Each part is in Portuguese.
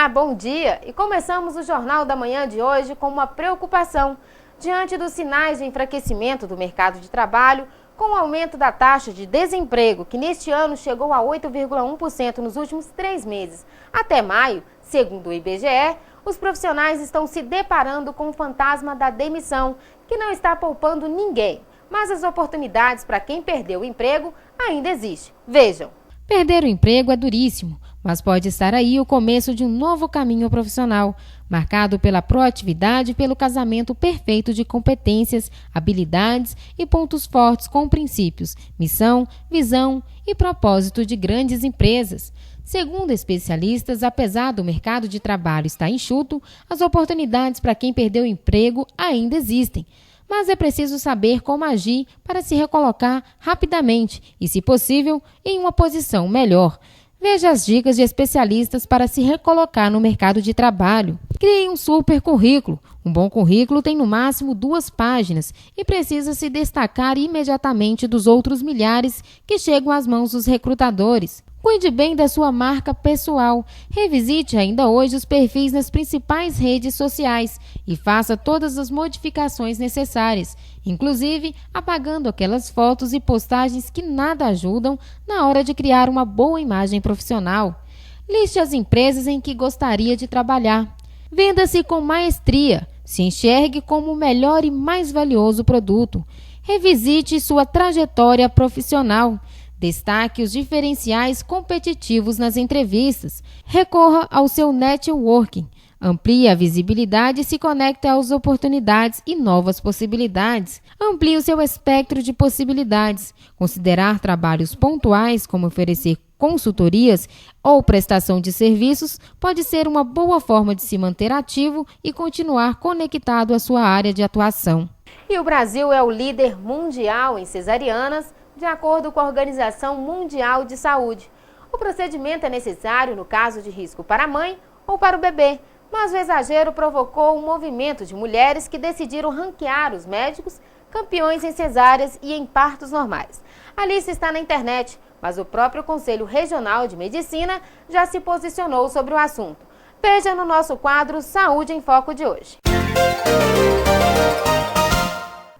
Olá, bom dia! E começamos o Jornal da Manhã de hoje com uma preocupação. Diante dos sinais de enfraquecimento do mercado de trabalho, com o aumento da taxa de desemprego, que neste ano chegou a 8,1% nos últimos 3 meses, até maio, segundo o IBGE, os profissionais estão se deparando com o fantasma da demissão, que não está poupando ninguém. Mas as oportunidades para quem perdeu o emprego ainda existem. Vejam. Perder o emprego é duríssimo, mas pode estar aí o começo de um novo caminho profissional, marcado pela proatividade e pelo casamento perfeito de competências, habilidades e pontos fortes com princípios, missão, visão e propósito de grandes empresas. Segundo especialistas, apesar do mercado de trabalho estar enxuto, as oportunidades para quem perdeu o emprego ainda existem. Mas é preciso saber como agir para se recolocar rapidamente e, se possível, em uma posição melhor. Veja as dicas de especialistas para se recolocar no mercado de trabalho. Crie um super currículo. Um bom currículo tem no máximo 2 páginas e precisa se destacar imediatamente dos outros milhares que chegam às mãos dos recrutadores. Cuide bem da sua marca pessoal. Revisite ainda hoje os perfis nas principais redes sociais e faça todas as modificações necessárias, inclusive apagando aquelas fotos e postagens que nada ajudam na hora de criar uma boa imagem profissional. Liste as empresas em que gostaria de trabalhar. Venda-se com maestria. Se enxergue como o melhor e mais valioso produto. Revisite sua trajetória profissional. Destaque os diferenciais competitivos nas entrevistas. Recorra ao seu networking. Amplie a visibilidade e se conecte às oportunidades e novas possibilidades. Amplie o seu espectro de possibilidades. Considerar trabalhos pontuais, como oferecer consultorias ou prestação de serviços, pode ser uma boa forma de se manter ativo e continuar conectado à sua área de atuação. E o Brasil é o líder mundial em cesarianas, de acordo com a Organização Mundial de Saúde. O procedimento é necessário no caso de risco para a mãe ou para o bebê, mas o exagero provocou um movimento de mulheres que decidiram ranquear os médicos campeões em cesáreas e em partos normais. A lista está na internet, mas o próprio Conselho Regional de Medicina já se posicionou sobre o assunto. Veja no nosso quadro Saúde em Foco de hoje.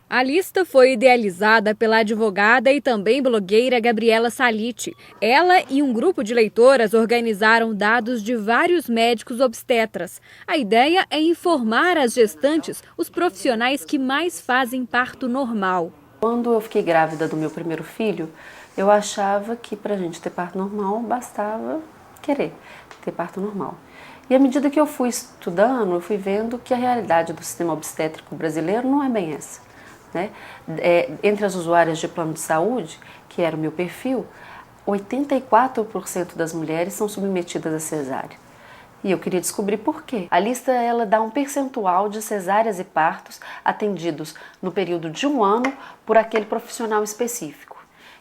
A lista foi idealizada pela advogada e também blogueira Gabriela Salite. Ela e um grupo de leitoras organizaram dados de vários médicos obstetras. A ideia é informar as gestantes os profissionais que mais fazem parto normal. Quando eu fiquei grávida do meu primeiro filho, eu achava que para a gente ter parto normal bastava querer ter parto normal. E à medida que eu fui estudando, eu fui vendo que a realidade do sistema obstétrico brasileiro não é bem essa. Entre as usuárias de plano de saúde, que era o meu perfil, 84% das mulheres são submetidas a cesárea. E eu queria descobrir por quê. A lista ela dá um percentual de cesáreas e partos atendidos no período de 1 ano por aquele profissional específico.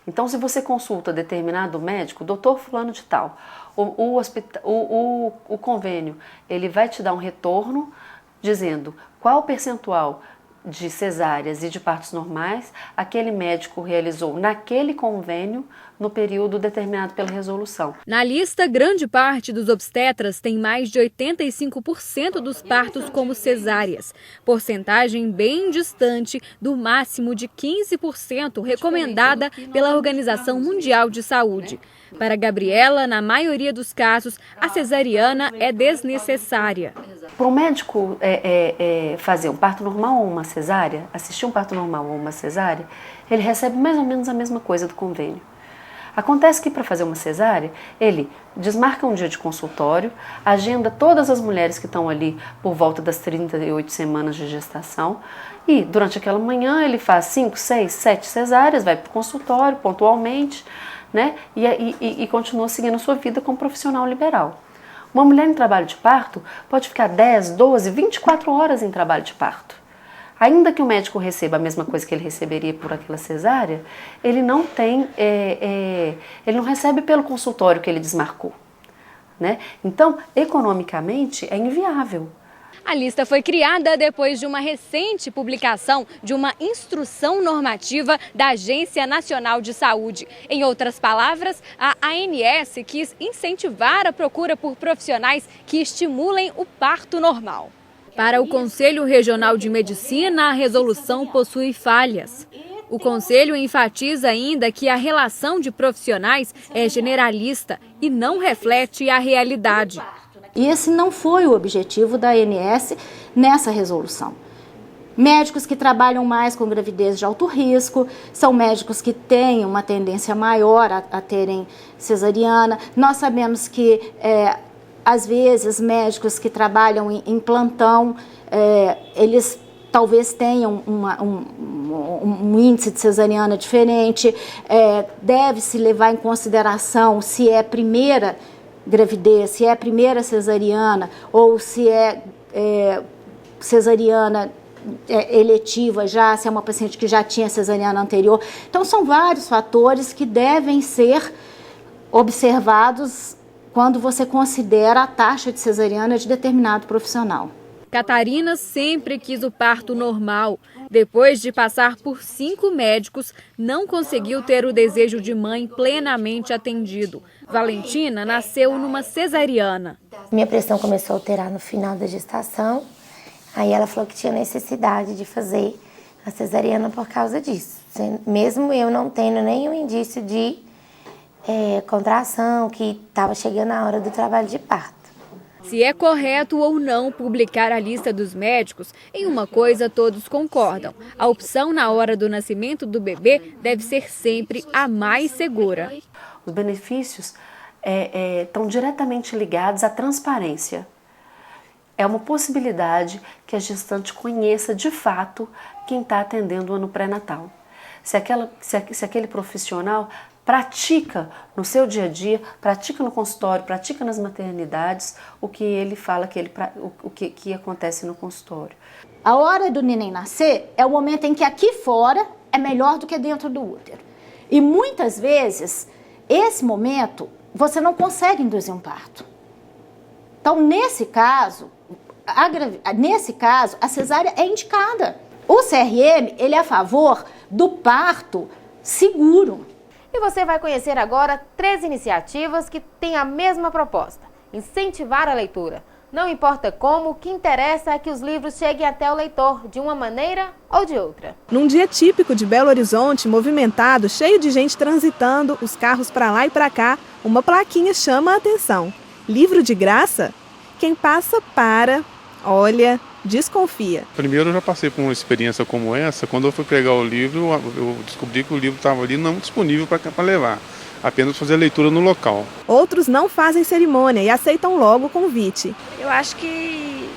Então, se você consulta determinado médico, doutor fulano de tal, o convênio, ele vai te dar um retorno dizendo qual o percentual de cesáreas e de partos normais aquele médico realizou naquele convênio no período determinado pela resolução. Na lista, grande parte dos obstetras tem mais de 85% dos partos como cesáreas, porcentagem bem distante do máximo de 15% recomendada pela Organização Mundial de Saúde. Para Gabriela, na maioria dos casos, a cesariana é desnecessária. Para o médico fazer um parto normal ou uma cesárea, assistir um parto normal ou uma cesárea, ele recebe mais ou menos a mesma coisa do convênio. Acontece que para fazer uma cesárea, ele desmarca um dia de consultório, agenda todas as mulheres que estão ali por volta das 38 semanas de gestação e durante aquela manhã ele faz 5, 6, 7 cesáreas, vai para o consultório pontualmente, né? E continua seguindo a sua vida como profissional liberal. Uma mulher em trabalho de parto pode ficar 10, 12, 24 horas em trabalho de parto. Ainda que o médico receba a mesma coisa que ele receberia por aquela cesárea, ele não tem, ele não recebe pelo consultório que ele desmarcou, né? Então, economicamente, é inviável. A lista foi criada depois de uma recente publicação de uma instrução normativa da Agência Nacional de Saúde. Em outras palavras, a ANS quis incentivar a procura por profissionais que estimulem o parto normal. Para o Conselho Regional de Medicina, a resolução possui falhas. O Conselho enfatiza ainda que a relação de profissionais é generalista e não reflete a realidade. E esse não foi o objetivo da ANS nessa resolução. Médicos que trabalham mais com gravidez de alto risco, são médicos que têm uma tendência maior a terem cesariana. Nós sabemos que, às vezes, médicos que trabalham em plantão, eles talvez tenham um índice de cesariana diferente. Deve-se levar em consideração se é primeira gravidez, se é a primeira cesariana ou se é cesariana eletiva já, se é uma paciente que já tinha cesariana anterior. Então, são vários fatores que devem ser observados quando você considera a taxa de cesariana de determinado profissional. Catarina sempre quis o parto normal. Depois de passar por 5 médicos, não conseguiu ter o desejo de mãe plenamente atendido. Valentina nasceu numa cesariana. Minha pressão começou a alterar no final da gestação. Aí ela falou que tinha necessidade de fazer a cesariana por causa disso. Mesmo eu não tendo nenhum indício de contração, que estava chegando a hora do trabalho de parto. Se é correto ou não publicar a lista dos médicos, em uma coisa todos concordam. A opção na hora do nascimento do bebê deve ser sempre a mais segura. Os benefícios estão diretamente ligados à transparência. É uma possibilidade que a gestante conheça de fato quem está atendendo o ano pré-natal. Se aquele profissional pratica no seu dia a dia, pratica no consultório, pratica nas maternidades, o que ele fala o que acontece no consultório. A hora do neném nascer é o momento em que aqui fora é melhor do que dentro do útero. E muitas vezes, esse momento, você não consegue induzir um parto. Então, nesse caso, a cesárea é indicada. O CRM, ele é a favor do parto seguro. E você vai conhecer agora 3 iniciativas que têm a mesma proposta: incentivar a leitura. Não importa como, o que interessa é que os livros cheguem até o leitor, de uma maneira ou de outra. Num dia típico de Belo Horizonte, movimentado, cheio de gente transitando, os carros para lá e para cá, uma plaquinha chama a atenção. Livro de graça? Quem passa para, olha, desconfia. Primeiro, eu já passei por uma experiência como essa. Quando eu fui pegar o livro, eu descobri que o livro estava ali não disponível para levar, apenas fazer a leitura no local. Outros não fazem cerimônia e aceitam logo o convite. Eu acho que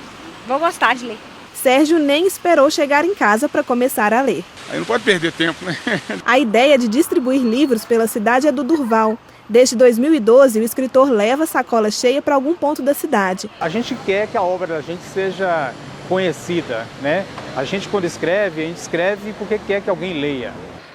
vou gostar de ler. Sérgio nem esperou chegar em casa para começar a ler. Aí não pode perder tempo, né? A ideia de distribuir livros pela cidade é do Durval. Desde 2012, o escritor leva a sacola cheia para algum ponto da cidade. A gente quer que a obra da gente seja conhecida, né? A gente, quando escreve, a gente escreve porque quer que alguém leia.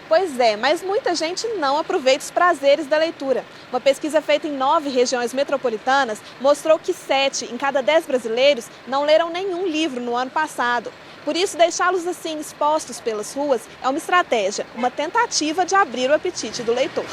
Pois é, mas muita gente não aproveita os prazeres da leitura. Uma pesquisa feita em 9 regiões metropolitanas mostrou que 7 em cada 10 brasileiros não leram nenhum livro no ano passado. Por isso, deixá-los assim expostos pelas ruas é uma estratégia, uma tentativa de abrir o apetite do leitor.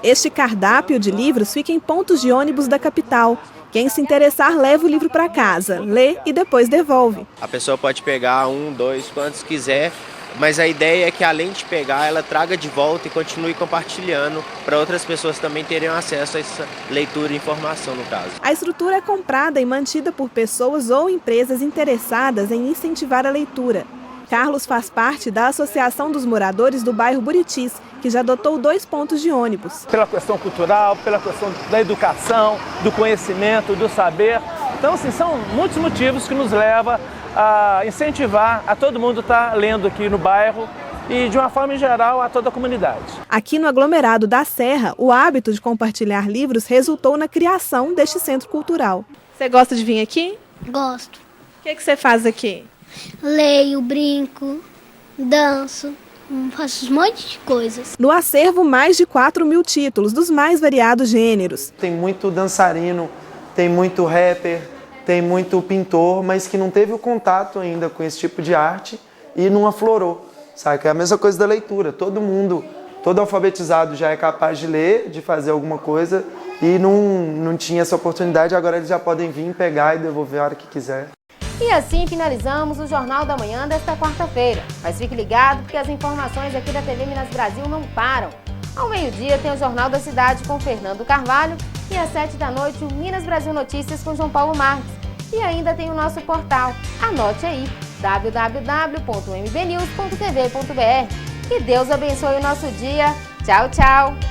Este cardápio de livros fica em pontos de ônibus da capital. Quem se interessar leva o livro para casa, lê e depois devolve. A pessoa pode pegar 1, 2, quantos quiser, mas a ideia é que além de pegar, ela traga de volta e continue compartilhando para outras pessoas também terem acesso a essa leitura e informação no caso. A estrutura é comprada e mantida por pessoas ou empresas interessadas em incentivar a leitura. Carlos faz parte da Associação dos Moradores do bairro Buritis, que já adotou 2 pontos de ônibus. Pela questão cultural, pela questão da educação, do conhecimento, do saber. Então, assim, são muitos motivos que nos levam a incentivar a todo mundo estar lendo aqui no bairro e, de uma forma em geral, a toda a comunidade. Aqui no aglomerado da Serra, o hábito de compartilhar livros resultou na criação deste centro cultural. Você gosta de vir aqui? Gosto. O que você faz aqui? Leio, brinco, danço, faço um monte de coisas. No acervo, mais de 4.000 títulos dos mais variados gêneros. Tem muito dançarino, tem muito rapper, tem muito pintor, mas que não teve o contato ainda com esse tipo de arte e não aflorou, sabe? É a mesma coisa da leitura, todo alfabetizado já é capaz de ler, de fazer alguma coisa e não tinha essa oportunidade, agora eles já podem vir, pegar e devolver a hora que quiser. E assim finalizamos o Jornal da Manhã desta quarta-feira. Mas fique ligado porque as informações aqui da TV Minas Brasil não param. Ao meio-dia tem o Jornal da Cidade com Fernando Carvalho e às 7 da noite o Minas Brasil Notícias com João Paulo Marques. E ainda tem o nosso portal. Anote aí, www.mbnews.tv.br. Que Deus abençoe o nosso dia. Tchau, tchau!